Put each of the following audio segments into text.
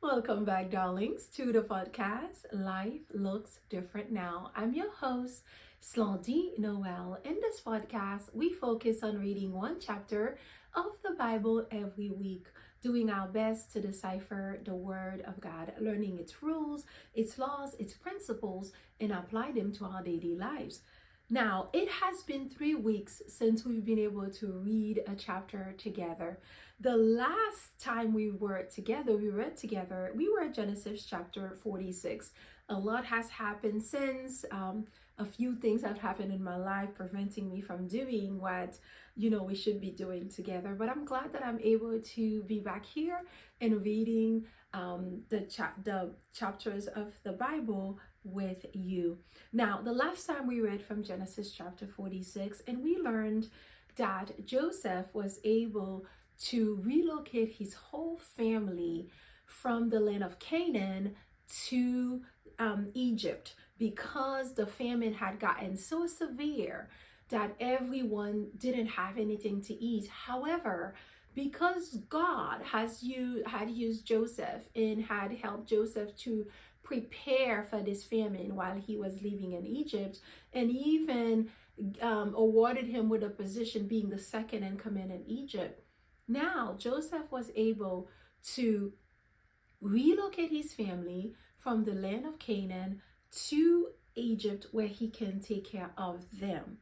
Welcome back, darlings, to the podcast Life Looks Different Now. I'm your host, Slandy Noel. In this podcast, we focus on reading one chapter of the Bible every week, doing our best to decipher the Word of God, learning its rules, its laws, its principles, and apply them to our daily lives. Now, it has been 3 weeks since we've been able to read a chapter together. The last time we read together, we were at Genesis chapter 46. A lot has happened since. A few things have happened in my life preventing me from doing what, we should be doing together. But I'm glad that I'm able to be back here and reading the chapters of the Bible with you. Now, the last time we read from Genesis chapter 46, and we learned that Joseph was able to relocate his whole family from the land of Canaan to Egypt because the famine had gotten so severe that everyone didn't have anything to eat. However, because God had used Joseph and had helped Joseph to prepare for this famine while he was living in Egypt, and even awarded him with a position being the second in command in Egypt. Now, Joseph was able to relocate his family from the land of Canaan to Egypt, where he can take care of them.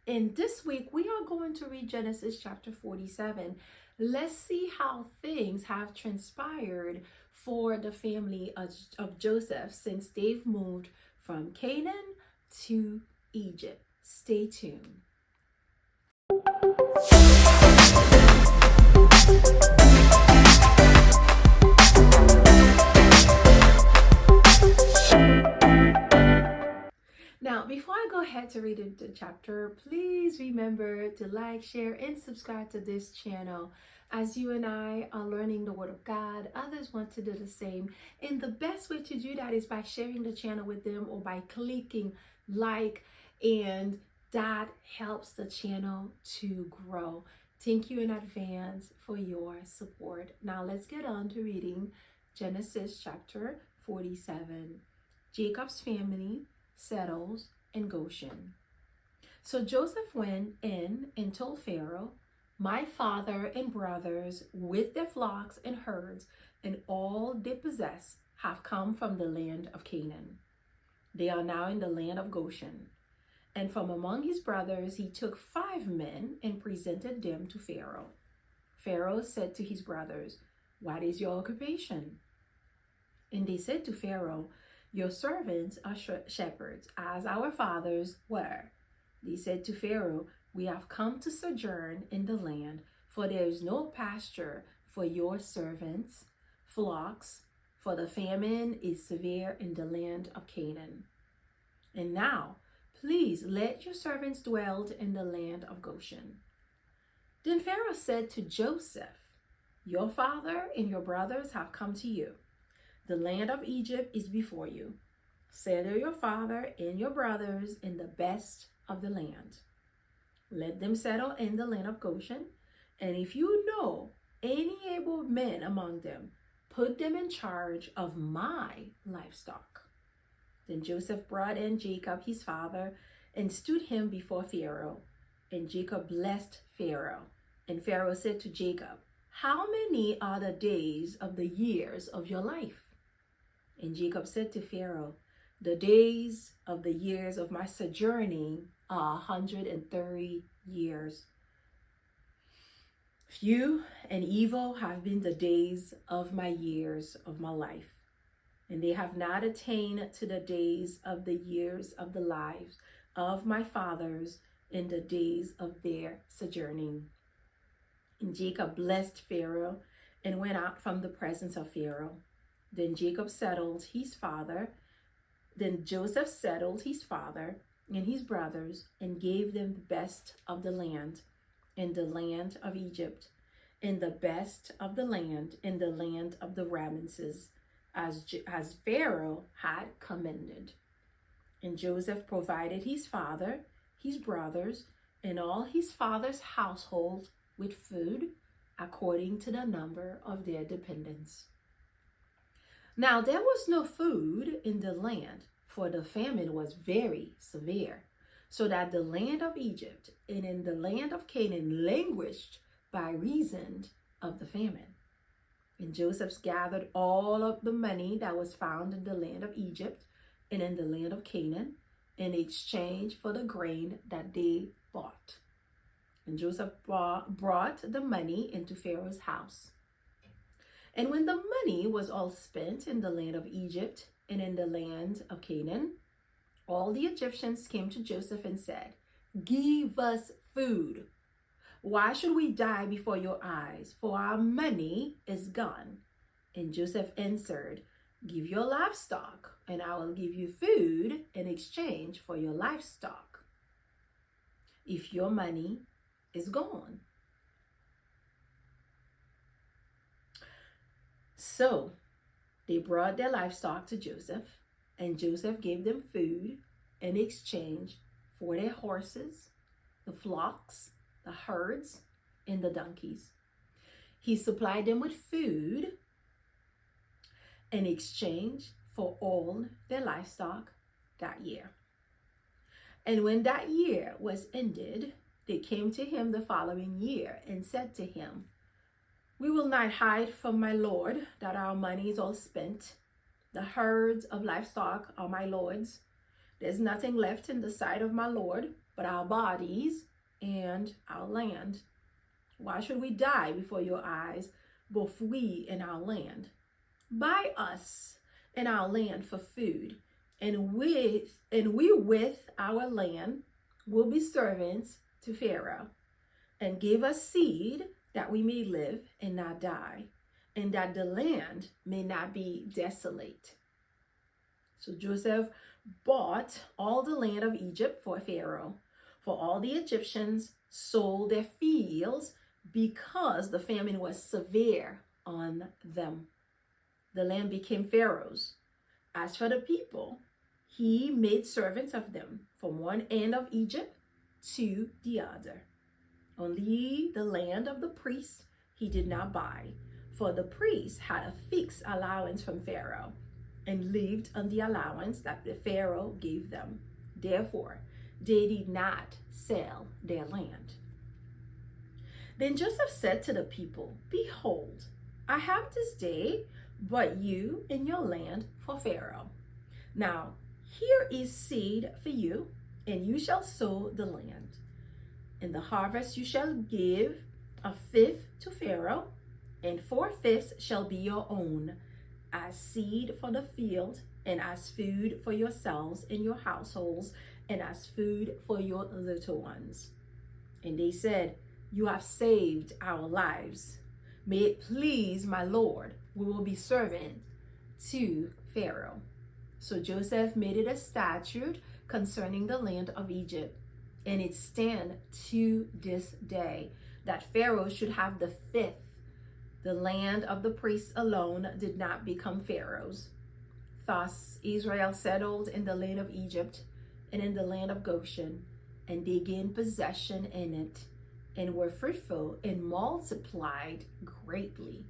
And this week, we are going to read Genesis chapter 47. Let's see how things have transpired for the family of Joseph since they've moved from Canaan to Egypt. Stay tuned. Now, before I go ahead to read the chapter, please remember to like, share, and subscribe to this channel. As you and I are learning the Word of God, others want to do the same. And the best way to do that is by sharing the channel with them or by clicking like, and that helps the channel to grow. Thank you in advance for your support. Now, let's get on to reading Genesis chapter 47. Jacob's family settles in Goshen. So Joseph went in and told Pharaoh, "My father and brothers with their flocks and herds and all they possess have come from the land of Canaan. They are now in the land of Goshen." And from among his brothers he took 5 men and presented them to Pharaoh. Pharaoh said to his brothers, "What is your occupation?" And they said to Pharaoh, "Your servants are shepherds, as our fathers were." They said to Pharaoh, "We have come to sojourn in the land, for there is no pasture for your servants' flocks, for the famine is severe in the land of Canaan. And now, please let your servants dwell in the land of Goshen." Then Pharaoh said to Joseph, "Your father and your brothers have come to you. The land of Egypt is before you. Settle your father and your brothers in the best of the land. Let them settle in the land of Goshen, and if you know any able men among them, put them in charge of my livestock." Then Joseph brought in Jacob his father and stood him before Pharaoh. And Jacob blessed Pharaoh. And Pharaoh said to Jacob, "How many are the days of the years of your life?" And Jacob said to Pharaoh, "The days of the years of my sojourning are 130 years. Few and evil have been the days of my years of my life, and they have not attained to the days of the years of the lives of my fathers in the days of their sojourning." And Jacob blessed Pharaoh and went out from the presence of Pharaoh. Then Joseph settled his father and his brothers and gave them the best of the land in the land of Egypt, and the best of the land in the land of the Ramesses, as Pharaoh had commanded. And Joseph provided his father, his brothers, and all his father's household with food according to the number of their dependents. Now there was no food in the land, for the famine was very severe, so that the land of Egypt and in the land of Canaan languished by reason of the famine. And Joseph gathered all of the money that was found in the land of Egypt and in the land of Canaan in exchange for the grain that they bought. And Joseph brought the money into Pharaoh's house. And when the money was all spent in the land of Egypt and in the land of Canaan, all the Egyptians came to Joseph and said, "Give us food. Why should we die before your eyes? For our money is gone." And Joseph answered, "Give your livestock, and I will give you food in exchange for your livestock, if your money is gone." So they brought their livestock to Joseph, and Joseph gave them food in exchange for their horses, the flocks, the herds, and the donkeys. He supplied them with food in exchange for all their livestock that year. And when that year was ended, they came to him the following year and said to him, "We will not hide from my lord that our money is all spent. The herds of livestock are my lord's. There's nothing left in the sight of my lord but our bodies and our land. Why should we die before your eyes, both we and our land? Buy us and our land for food, and we with our land will be servants to Pharaoh, and give us seed that we may live and not die, and that the land may not be desolate." So Joseph bought all the land of Egypt for Pharaoh, for all the Egyptians sold their fields because the famine was severe on them. The land became Pharaoh's. As for the people, he made servants of them from one end of Egypt to the other. Only the land of the priests he did not buy, for the priests had a fixed allowance from Pharaoh and lived on the allowance that the Pharaoh gave them. Therefore, they did not sell their land. Then Joseph said to the people, "Behold, I have this day brought you and your land for Pharaoh. Now, here is seed for you, and you shall sow the land. In the harvest you shall give a fifth to Pharaoh, and 4/5 shall be your own, as seed for the field, and as food for yourselves and your households, and as food for your little ones." And they said, "You have saved our lives. May it please my Lord, we will be servant to Pharaoh." So Joseph made it a statute concerning the land of Egypt, and it stands to this day, that Pharaoh should have the fifth. The land of the priests alone did not become Pharaoh's. Thus Israel settled in the land of Egypt and in the land of Goshen, and they gained possession in it, and were fruitful and multiplied greatly.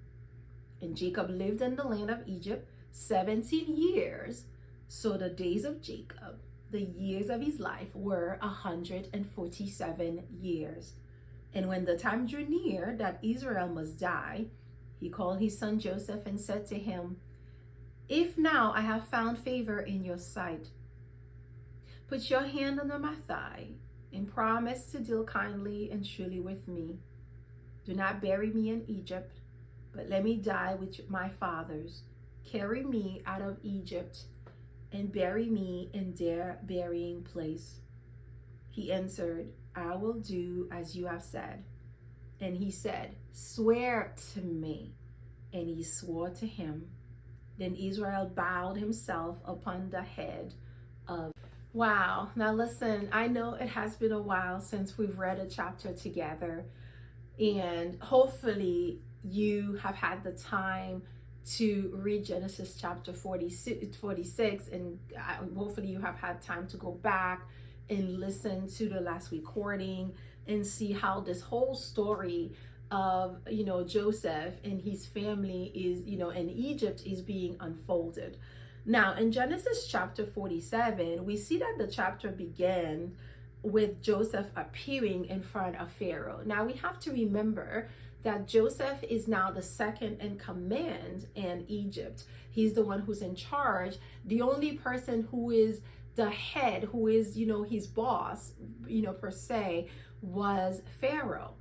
And Jacob lived in the land of Egypt 17 years. So the days of Jacob, the years of his life, were 147 years. And when the time drew near that Israel must die, he called his son Joseph and said to him, "If now I have found favor in your sight, put your hand under my thigh and promise to deal kindly and truly with me. Do not bury me in Egypt, but let me die with my fathers. Carry me out of Egypt and bury me in their burying place." He answered, "I will do as you have said." And he said, "Swear to me." And he swore to him. Then Israel bowed himself upon the head of. Wow. Now listen, I know it has been a while since we've read a chapter together, and hopefully you have had the time to read Genesis chapter 46, and hopefully you have had time to go back and listen to the last recording and see how this whole story of, Joseph and his family is, in Egypt is being unfolded. Now, in Genesis chapter 47, we see that the chapter began with Joseph appearing in front of Pharaoh. Now, we have to remember that Joseph is now the second in command in Egypt. He's the one who's in charge. The only person who is the head, who is, his boss, per se, was Pharaoh.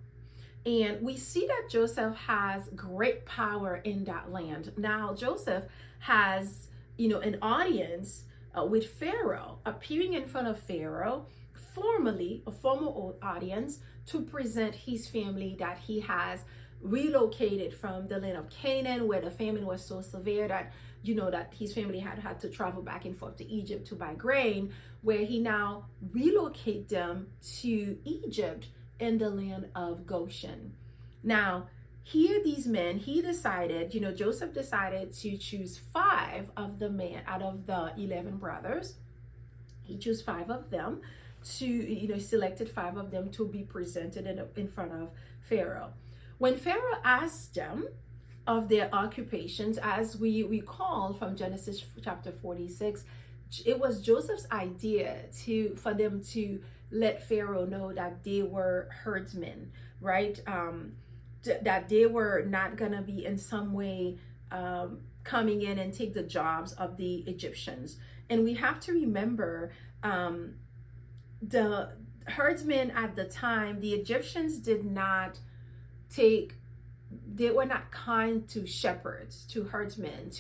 And we see that Joseph has great power in that land. Now, Joseph has, an audience with Pharaoh, appearing in front of Pharaoh, a formal audience, to present his family that he has relocated from the land of Canaan, where the famine was so severe that, that his family had to travel back and forth to Egypt to buy grain, where he now relocate them to Egypt in the land of Goshen. Now, here these men, Joseph decided to choose 5 of the men out of the 11 brothers. He chose 5 of them selected 5 of them to be presented in front of Pharaoh. When Pharaoh asked them of their occupations, as we recall from Genesis chapter 46, it was Joseph's idea for them to let Pharaoh know that they were herdsmen, right? That they were not gonna be in some way coming in and take the jobs of the Egyptians. And we have to remember the herdsmen at the time, the Egyptians they were not kind to shepherds, to herdsmen,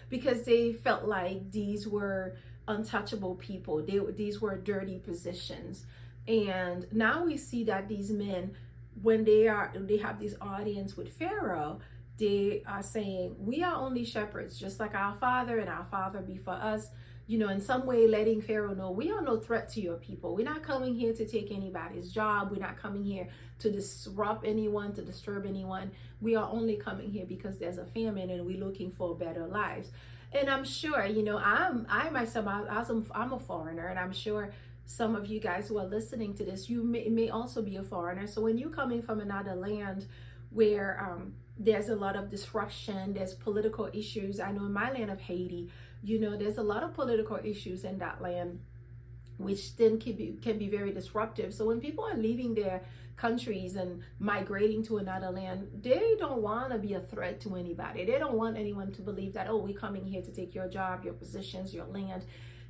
because they felt like these were untouchable people. These were dirty positions. And now we see that these men, when they have this audience with Pharaoh, they are saying, we are only shepherds, just like our father and our father before us, in some way letting Pharaoh know, we are no threat to your people. We're not coming here to take anybody's job. We're not coming here to disrupt anyone, to disturb anyone. We are only coming here because there's a famine and we're looking for better lives. And I'm sure, I myself, I'm a foreigner, and I'm sure some of you guys who are listening to this, you may also be a foreigner. So when you're coming from another land where there's a lot of disruption, there's political issues. I know in my land of Haiti, there's a lot of political issues in that land, which then can be very disruptive. So when people are leaving their countries and migrating to another land, they don't want to be a threat to anybody. They don't want anyone to believe that, oh, we're coming here to take your job, your positions, your land,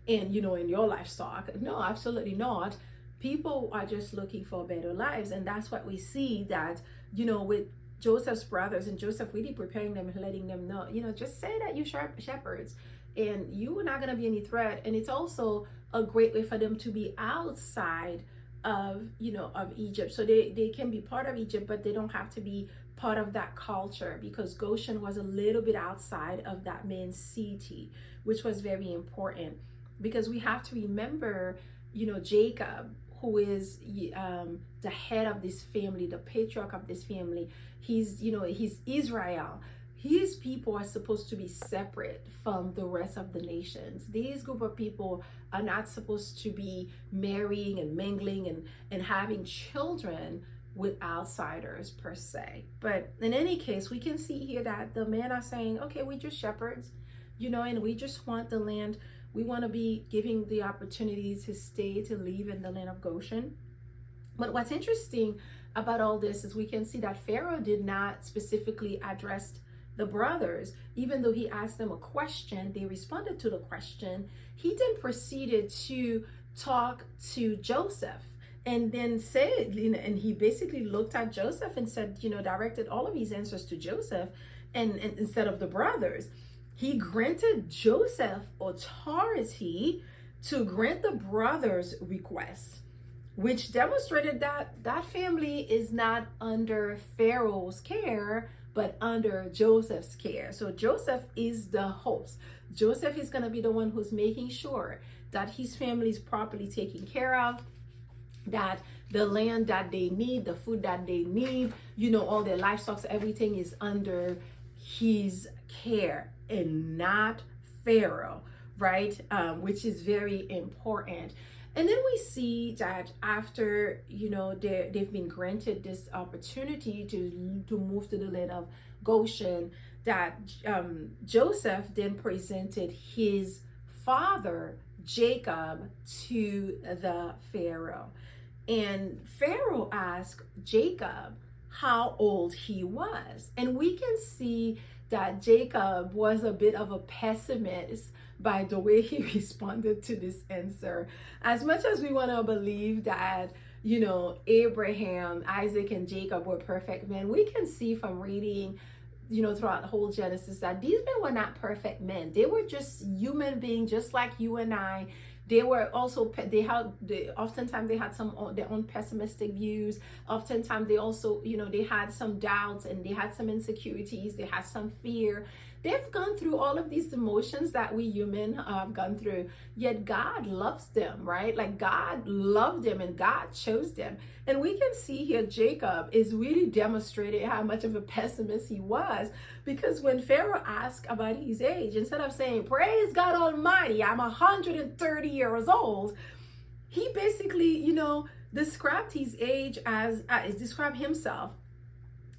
and in your livestock. No, absolutely not. People are just looking for better lives. And that's what we see that, with Joseph's brothers, and Joseph really preparing them and letting them know, just say that you shepherds and you are not going to be any threat. And it's also a great way for them to be outside of Egypt. So they can be part of Egypt, but they don't have to be part of that culture, because Goshen was a little bit outside of that main city, which was very important, because we have to remember, Jacob, who is the head of this family, the patriarch of this family. He's Israel. His people are supposed to be separate from the rest of the nations. These group of people are not supposed to be marrying and mingling and having children with outsiders per se. But in any case, we can see here that the men are saying, okay, we're just shepherds, and we just want the land. We want to be giving the opportunity to stay, to live in the land of Goshen. But what's interesting about all this is we can see that Pharaoh did not specifically address the brothers. Even though he asked them a question, they responded to the question. He then proceeded to talk to Joseph, and then said, and he basically looked at Joseph and said, directed all of his answers to Joseph, and instead of the brothers. He granted Joseph authority to grant the brothers' requests, which demonstrated that that family is not under Pharaoh's care, but under Joseph's care. So Joseph is the host. Joseph is going to be the one who's making sure that his family is properly taken care of, that the land that they need, the food that they need, all their livestock, everything is under his care and not Pharaoh, right? Which is very important. And then we see that after, they've been granted this opportunity to move to the land of Goshen, that Joseph then presented his father Jacob to the Pharaoh. And Pharaoh asked Jacob how old he was. And we can see that Jacob was a bit of a pessimist by the way he responded to this answer. As much as we want to believe that, Abraham, Isaac, and Jacob were perfect men, we can see from reading, throughout the whole Genesis, that these men were not perfect men. They were just human beings, just like you and I. They were also, oftentimes they had their own pessimistic views. Oftentimes they also, they had some doubts, and they had some insecurities. They had some fear. They've gone through all of these emotions that we human have gone through, yet God loves them, right? Like God loved them and God chose them. And we can see here Jacob is really demonstrating how much of a pessimist he was, because when Pharaoh asked about his age, instead of saying, "Praise God Almighty, I'm 130 years old," he basically, described his age as, described himself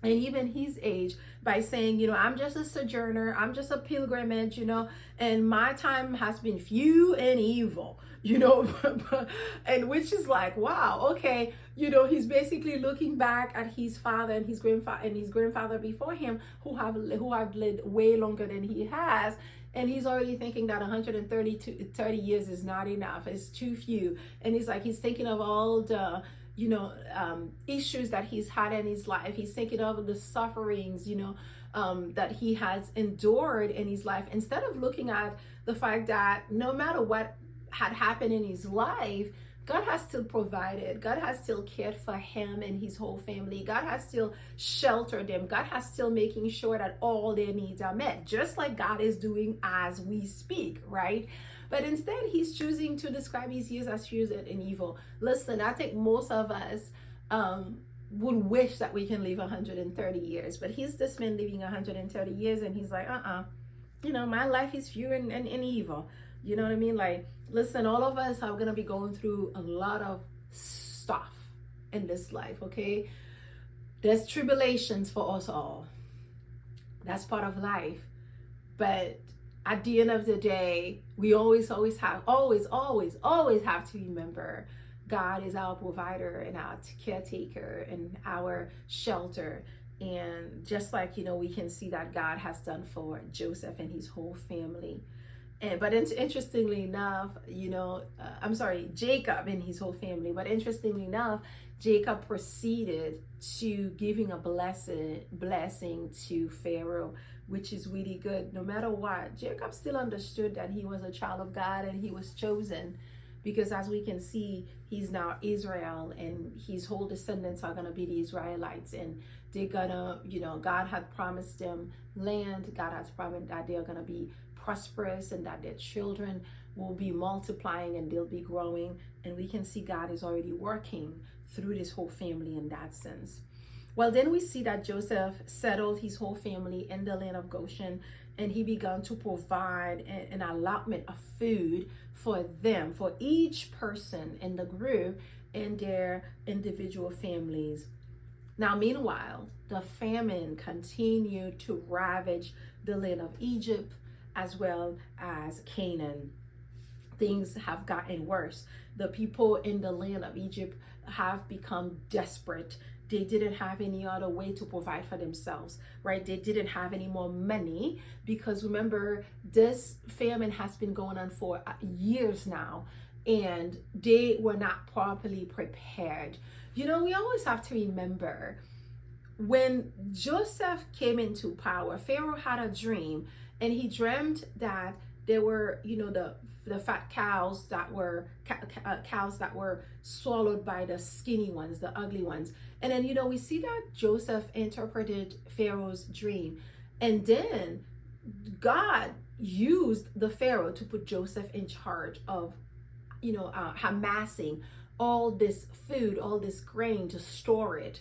and even his age by saying, I'm just a sojourner, I'm just a pilgrimage, and my time has been few and evil, and which is like, wow, okay, he's basically looking back at his father and his grandfather before him who have lived way longer than he has. And he's already thinking that 30 years is not enough, it's too few. And he's thinking of all the issues that he's had in his life. He's thinking of the sufferings, that he has endured in his life, instead of looking at the fact that no matter what had happened in his life, God has still provided. God has still cared for him and his whole family. God has still sheltered them. God has still making sure that all their needs are met, just like God is doing as we speak, right? But instead, he's choosing to describe his years as few and evil. Listen, I think most of us would wish that we can live 130 years, but he's this man living 130 years, and he's like, my life is few and evil. You know what I mean? Like, listen, all of us are going to be going through a lot of stuff in this life, okay? There's tribulations for us all. That's part of life. But at the end of the day, we always have to remember God is our provider and our caretaker and our shelter. And just like, we can see that God has done for Joseph and his whole family. But interestingly enough, Jacob and his whole family. But interestingly enough, Jacob proceeded to giving a blessing to Pharaoh, which is really good. No matter what, Jacob still understood that he was a child of God and he was chosen, because as we can see, he's now Israel, and his whole descendants are going to be the Israelites, and they're gonna, God had promised them land. God has promised that they're going to be prosperous and that their children will be multiplying and they'll be growing. And we can see God is already working through this whole family in that sense. Well, then we see that Joseph settled his whole family in the land of Goshen, and he began to provide an allotment of food for them, for each person in the group and their individual families. Now, meanwhile, the famine continued to ravage the land of Egypt as well as Canaan. Things have gotten worse. The people in the land of Egypt have become desperate. They didn't have any other way to provide for themselves, right? They didn't have any more money, because remember, this famine has been going on for years now, and they were not properly prepared. We always have to remember, when Joseph came into power, Pharaoh had a dream, and he dreamt that there were, the fat cows that were swallowed by the skinny ones, the ugly ones. And then, we see that Joseph interpreted Pharaoh's dream. And then God used the Pharaoh to put Joseph in charge of, amassing all this food, all this grain to store it.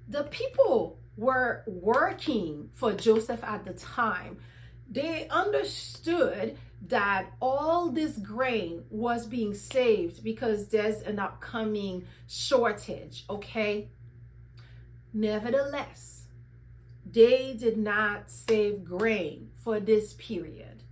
The people were working for Joseph at the time. They understood that all this grain was being saved because there's an upcoming shortage, okay? Nevertheless, they did not save grain for this period.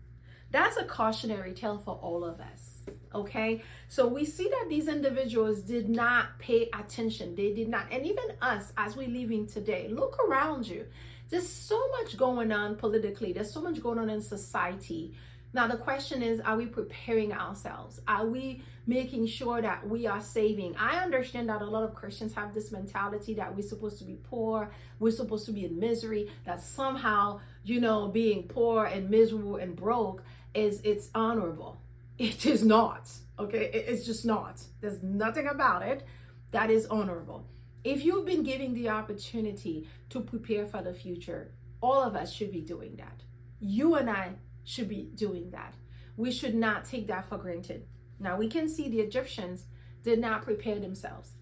That's a cautionary tale for all of us, okay? So we see that these individuals did not pay attention. They did not, and even us as we're living today, look around you. There's so much going on politically. There's so much going on in society. Now, the question is, are we preparing ourselves? Are we making sure that we are saving? I understand that a lot of Christians have this mentality that we're supposed to be poor, we're supposed to be in misery, that somehow, being poor and miserable and broke it's honorable. It is not, okay? It's just not. There's nothing about it that is honorable. If you've been given the opportunity to prepare for the future, all of us should be doing that. You and I should be doing that. We should not take that for granted. Now, we can see the Egyptians did not prepare themselves.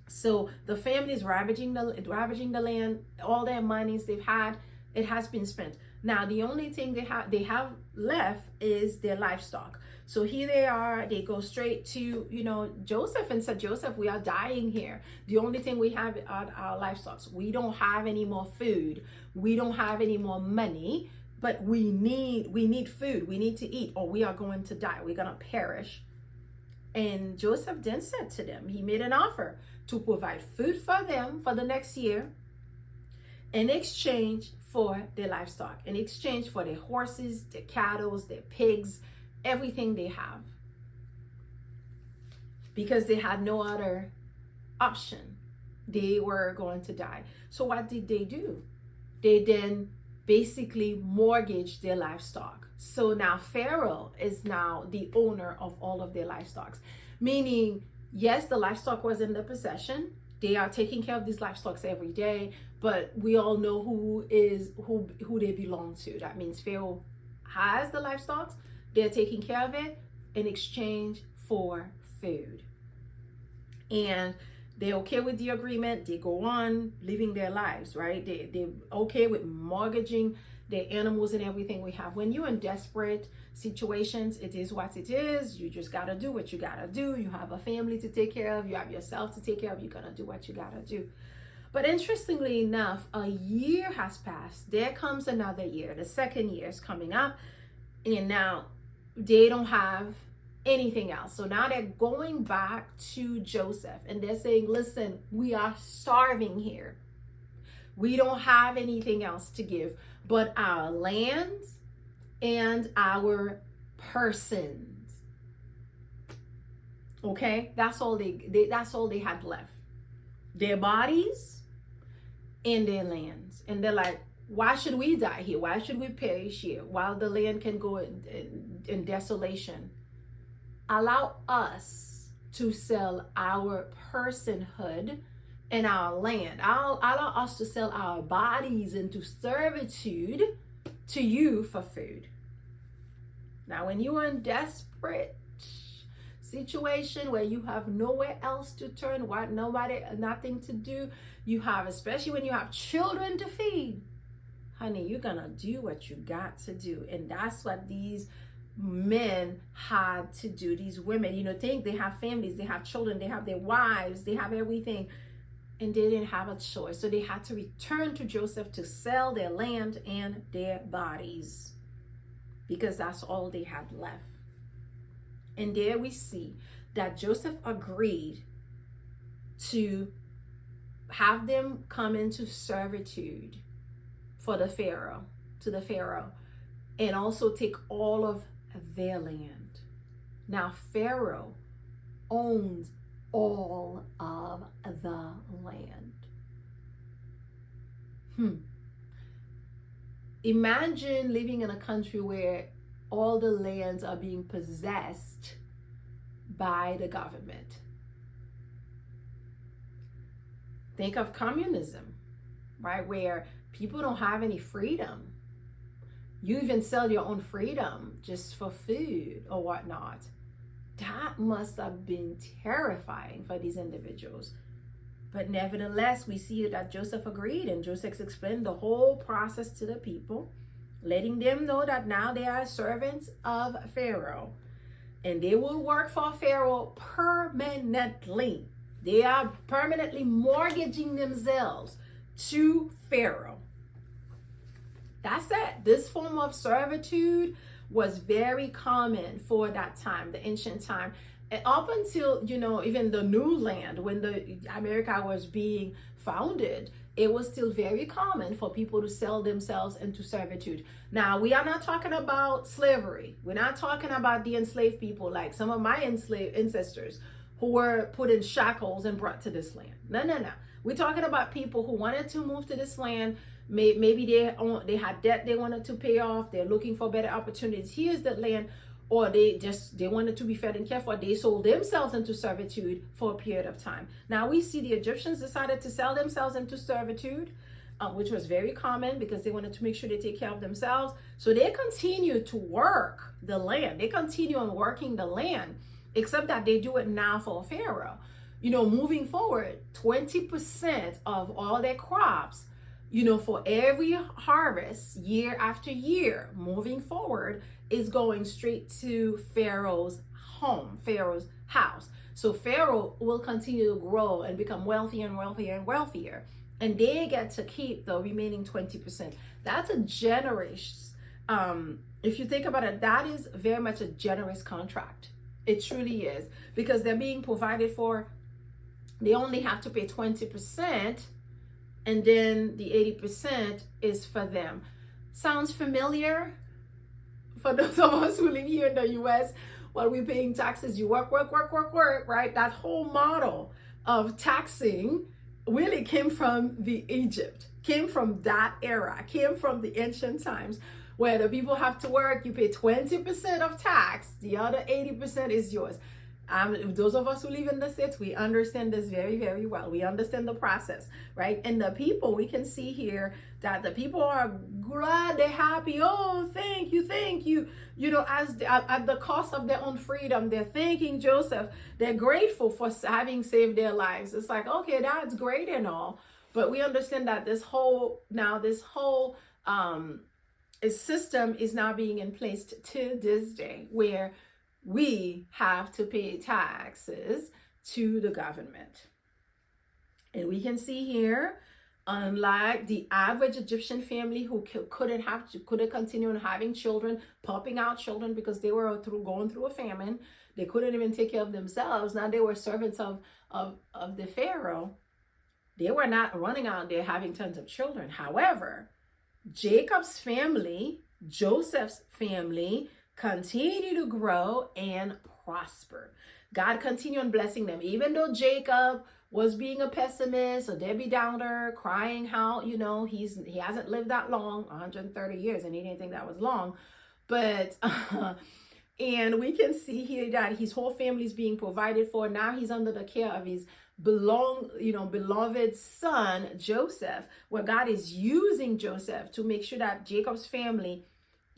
So the famine is ravaging the land. All their monies they've had, it has been spent. Now, the only thing they have left is their livestock. So here they are, they go straight to, Joseph and said, Joseph, we are dying here. The only thing we have are our livestock. We don't have any more food. We don't have any more money, but we need food. We need to eat or we are going to die. We're going to perish. And Joseph then said to them, he made an offer to provide food for them for the next year in exchange for their livestock, in exchange for their horses, their cattle, their pigs, everything they have, because they had no other option. They were going to die. So what did they do? They then basically mortgaged their livestock. So now Pharaoh is now the owner of all of their livestock, meaning, yes, the livestock was in their possession. They are taking care of these livestock every day, but we all know who they belong to. That means Pharaoh has the livestock. They're taking care of it in exchange for food. And they're okay with the agreement. They go on living their lives, right? They're okay with mortgaging their animals and everything we have. When you're in desperate situations, it is what it is. You just got to do what you got to do. You have a family to take care of. You have yourself to take care of. You're going to do what you got to do. But interestingly enough, a year has passed. There comes another year. The second year is coming up. And now they don't have anything else. So now they're going back to Joseph and they're saying, listen, we are starving here. We don't have anything else to give but our lands and our persons. Okay, that's all they had left. Their bodies and their lands. And they're like, why should we die here? Why should we perish here while the land can go in desolation? Allow us to sell our personhood and our land. Allow us to sell our bodies into servitude to you for food. Now, when you are in desperate situation where you have nowhere else to turn, nothing to do, you have, especially when you have children to feed, honey, you're gonna do what you got to do. And that's what these men had to do. These women, think they have families, they have children, they have their wives, they have everything, and they didn't have a choice. So they had to return to Joseph to sell their land and their bodies, because that's all they had left. And there we see that Joseph agreed to have them come into servitude to the Pharaoh, and also take all of their land. Now Pharaoh owns all of the land. Imagine living in a country where all the lands are being possessed by the government. Think of communism, right? Where people don't have any freedom. You even sell your own freedom just for food or whatnot. That must have been terrifying for these individuals. But nevertheless, we see that Joseph agreed, and Joseph explained the whole process to the people. letting them know that now they are servants of Pharaoh, and they will work for Pharaoh permanently. They are permanently mortgaging themselves to Pharaoh. That's it. This form of servitude was very common for that time, the ancient time. And up until, even the new land, when the America was being founded, it was still very common for people to sell themselves into servitude. Now, we are not talking about slavery. We're not talking about the enslaved people like some of my enslaved ancestors who were put in shackles and brought to this land. No, no, no. We're talking about people who wanted to move to this land. Maybe they had debt they wanted to pay off. They're looking for better opportunities. Here's the land. Or they wanted to be fed and cared for. They sold themselves into servitude for a period of time. Now we see the Egyptians decided to sell themselves into servitude, which was very common because they wanted to make sure they take care of themselves. So they continue to work the land. They continue on working the land, except that they do it now for Pharaoh. Moving forward, 20% of all their crops, for every harvest, year after year, moving forward, is going straight to Pharaoh's home, Pharaoh's house. So Pharaoh will continue to grow and become wealthier and wealthier and wealthier. And they get to keep the remaining 20%. That's a generous, if you think about it, that is very much a generous contract. It truly is, because they're being provided for. They only have to pay 20%, and then the 80% is for them. Sounds familiar? For those of us who live here in the US, while we're paying taxes, you work, right? That whole model of taxing really came from Egypt, came from that era, came from the ancient times, where the people have to work, you pay 20% of tax, the other 80% is yours. Those of us who live in the States, we understand this very, very well. We understand the process, right? And the people, we can see here that the people are glad, they're happy. Oh, thank you. At the cost of their own freedom, they're thanking Joseph. They're grateful for having saved their lives. It's like, okay, that's great and all, but we understand that this whole system is now being in place to this day, where we have to pay taxes to the government. And we can see here, unlike the average Egyptian family who couldn't continue on having children, popping out children because they were going through a famine, they couldn't even take care of themselves. Now they were servants of the Pharaoh. They were not running out there having tons of children. However, Jacob's family, Joseph's family, continue to grow and prosper. God continued on blessing them, even though Jacob was being a pessimist, a Debbie Downer, crying how he hasn't lived that long, 130 years, and he didn't think that was long. But and we can see here that his whole family is being provided for. Now he's under the care of his beloved son Joseph, where God is using Joseph to make sure that Jacob's family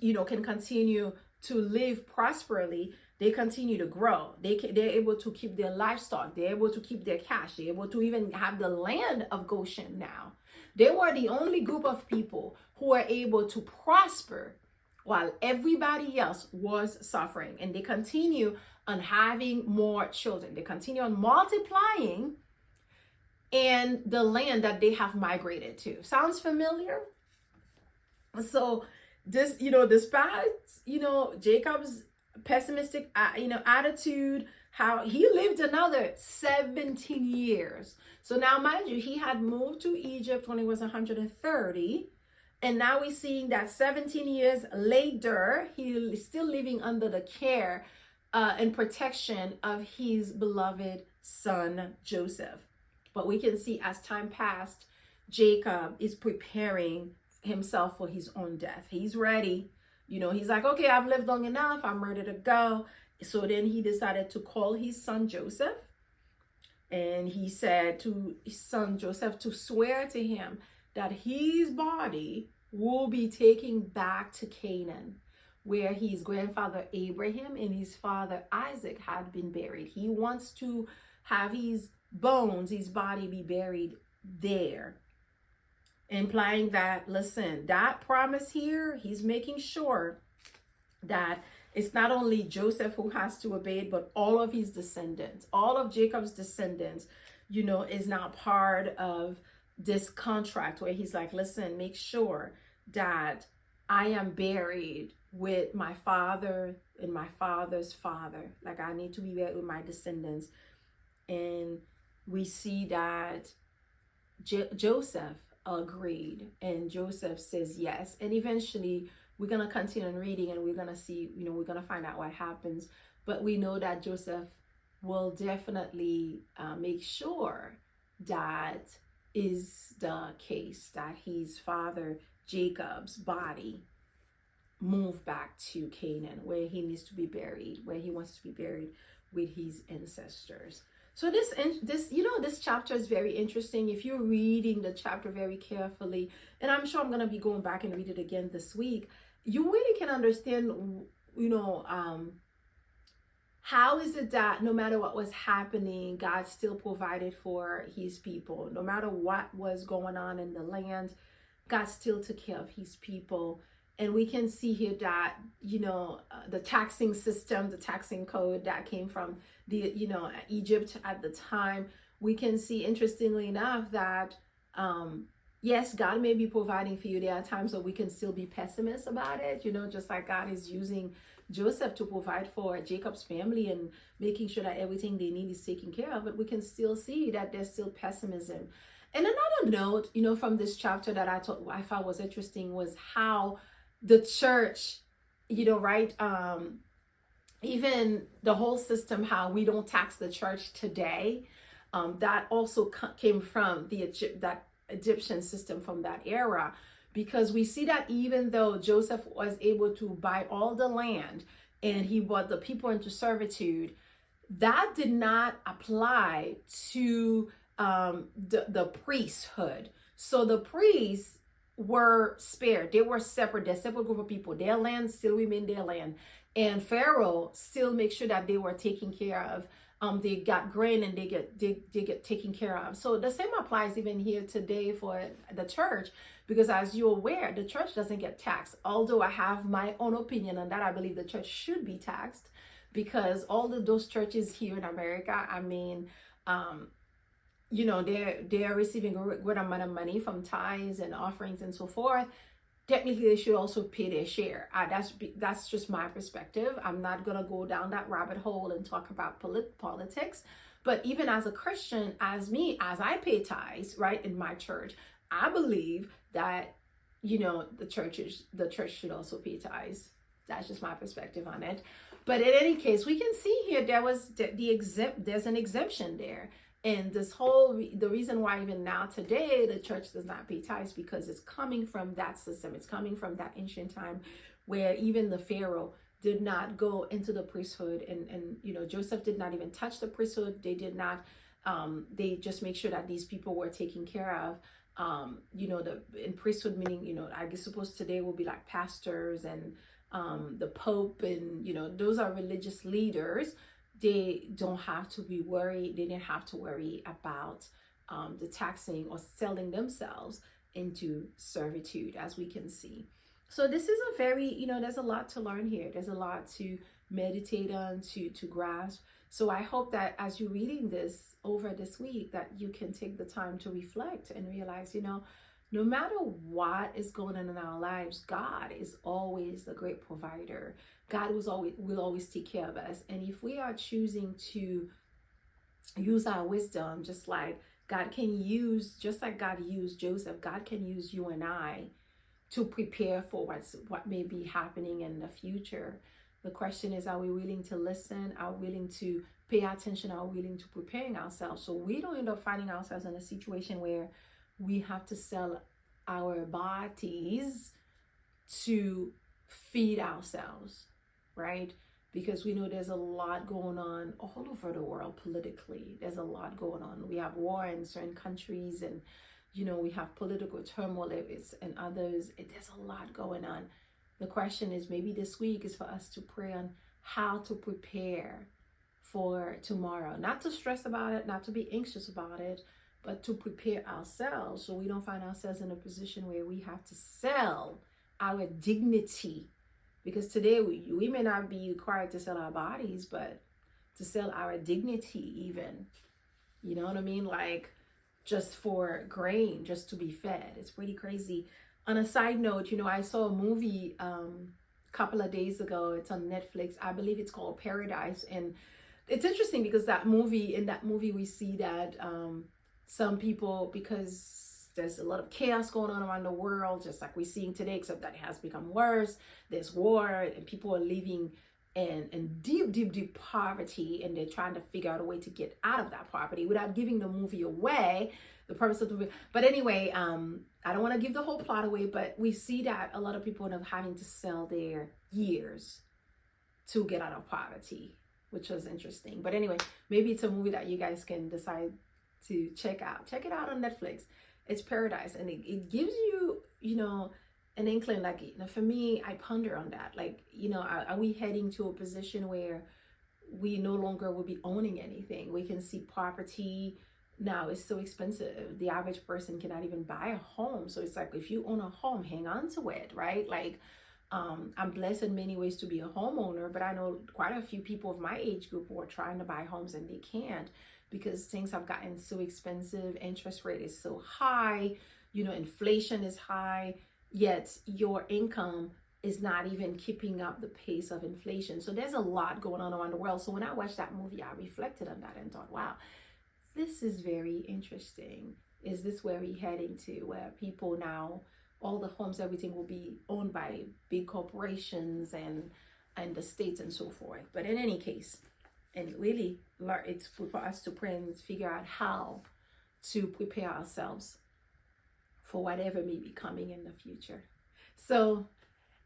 can continue to live prosperously. They continue to grow. They're able to keep their livestock. They're able to keep their cash. They're able to even have the land of Goshen now. They were the only group of people who were able to prosper while everybody else was suffering. And they continue on having more children. They continue on multiplying in the land that they have migrated to. Sounds familiar? So this, despite, Jacob's pessimistic, attitude, how he lived another 17 years. So now, mind you, he had moved to Egypt when he was 130. And now we're seeing that 17 years later, he is still living under the care and protection of his beloved son, Joseph. But we can see as time passed, Jacob is preparing himself for his own death. He's ready. He's like, okay, I've lived long enough. I'm ready to go. So then he decided to call his son Joseph. And he said to his son Joseph to swear to him that his body will be taken back to Canaan, where his grandfather Abraham and his father Isaac had been buried. He wants to have his bones, his body be buried there. implying that, listen, that promise here, he's making sure that it's not only Joseph who has to obey it, but all of his descendants, all of Jacob's descendants, is now part of this contract where he's like, listen, make sure that I am buried with my father and my father's father. Like, I need to be buried with my descendants. And we see that Joseph agreed, and Joseph says yes. And eventually we're going to continue on reading, and we're going to see, we're going to find out what happens. But we know that Joseph will definitely make sure that is the case, that his father Jacob's body moved back to Canaan, where he needs to be buried, where he wants to be buried with his ancestors. So this chapter is very interesting. If you're reading the chapter very carefully, and I'm sure I'm going to be going back and read it again this week, you really can understand, how is it that no matter what was happening, God still provided for his people? No matter what was going on in the land, God still took care of his people. And we can see here that, the taxing system, the taxing code that came from Egypt at the time, we can see, interestingly enough, that, yes, God may be providing for you. There are times where we can still be pessimists about it, just like God is using Joseph to provide for Jacob's family and making sure that everything they need is taken care of. But we can still see that there's still pessimism. And another note, from this chapter that I thought was interesting was how the church, right? Even the whole system, how we don't tax the church today, that also came from that Egyptian system from that era. Because we see that even though Joseph was able to buy all the land and he brought the people into servitude, that did not apply to the priesthood. So the priests were spared. They were separate. They're a separate group of people. Their land still remained their land. And Pharaoh still makes sure that they were taken care of. They got grain and they get taken care of. So the same applies even here today for the church, because as you're aware, the church doesn't get taxed. Although I have my own opinion on that, I believe the church should be taxed, because all of those churches here in America, I mean, they're receiving a good amount of money from tithes and offerings and so forth. Technically, they should also pay their share. That's just my perspective. I'm not going to go down that rabbit hole and talk about politics. But even as a Christian, as I pay tithes, right, in my church, I believe that, the church should also pay tithes. That's just my perspective on it. But in any case, we can see here there's an exemption there. And the reason why even now today the church does not pay tithes, because it's coming from that system. It's coming from that ancient time where even the Pharaoh did not go into the priesthood, and Joseph did not even touch the priesthood. They did not. They just make sure that these people were taken care of. In priesthood meaning, I guess suppose today will be like pastors and the Pope, and those are religious leaders. They don't have to be worried. They didn't have to worry about the taxing or selling themselves into servitude, as we can see. So this is a very, there's a lot to learn here. There's a lot to meditate on, to grasp. So I hope that as you're reading this over this week, that you can take the time to reflect and realize, no matter what is going on in our lives, God is always the great provider. God will always take care of us. And if we are choosing to use our wisdom, just like God used Joseph, God can use you and I to prepare for what may be happening in the future. The question is, are we willing to listen? Are we willing to pay attention? Are we willing to preparing ourselves so we don't end up finding ourselves in a situation where we have to sell our bodies to feed ourselves, right? Because we know there's a lot going on all over the world politically. There's a lot going on. We have war in certain countries, and we have political turmoil and others. There's a lot going on. The question is, maybe this week is for us to pray on how to prepare for tomorrow. Not to stress about it, not to be anxious about it, but to prepare ourselves so we don't find ourselves in a position where we have to sell our dignity. Because today we may not be required to sell our bodies, but to sell our dignity even. You know what I mean? Like just for grain, just to be fed. It's pretty crazy. On a side note, I saw a movie couple of days ago. It's on Netflix. I believe it's called Paradise. And it's interesting because in that movie we see that some people, because there's a lot of chaos going on around the world, just like we're seeing today, except that it has become worse. There's war and people are living in deep poverty, and they're trying to figure out a way to get out of that poverty without giving the movie away, the purpose of the movie. But anyway, I don't want to give the whole plot away, but we see that a lot of people end up having to sell their years to get out of poverty, which was interesting. But anyway, maybe it's a movie that you guys can decide to check out. Check it out on Netflix. It's Paradise, and it gives you, an inkling. Like, for me, I ponder on that. Like, are we heading to a position where we no longer will be owning anything? We can see property now is so expensive. The average person cannot even buy a home. So it's like, if you own a home, hang on to it, right? Like, I'm blessed in many ways to be a homeowner, but I know quite a few people of my age group who are trying to buy homes and they can't because things have gotten so expensive. Interest rate is so high, inflation is high, yet your income is not even keeping up the pace of inflation. So there's a lot going on around the world. So when I watched that movie, I reflected on that and thought, wow, this is very interesting. Is this where we're heading to, where people now, all the homes, everything will be owned by big corporations and the states and so forth? But in any case, and really, it's for us to pray and figure out how to prepare ourselves for whatever may be coming in the future. So,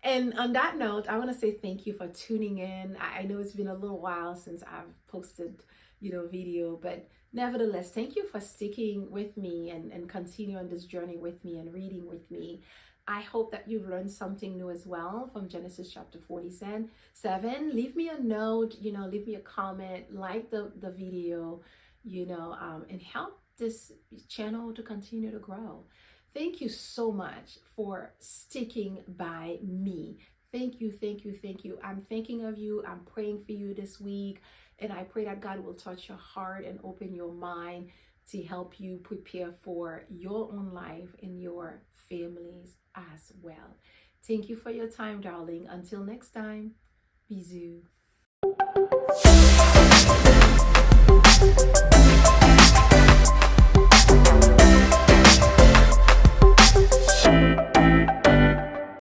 and on that note, I want to say thank you for tuning in. I know it's been a little while since I've posted, video, but nevertheless, thank you for sticking with me and continue on this journey with me and reading with me. I hope that you've learned something new as well from Genesis chapter 47. Leave me a note, leave me a comment, like the video, and help this channel to continue to grow. Thank you so much for sticking by me. Thank you. I'm thinking of you. I'm praying for you this week. And I pray that God will touch your heart and open your mind to help you prepare for your own life and your families as well. Thank you for your time, darling. Until next time, bisous.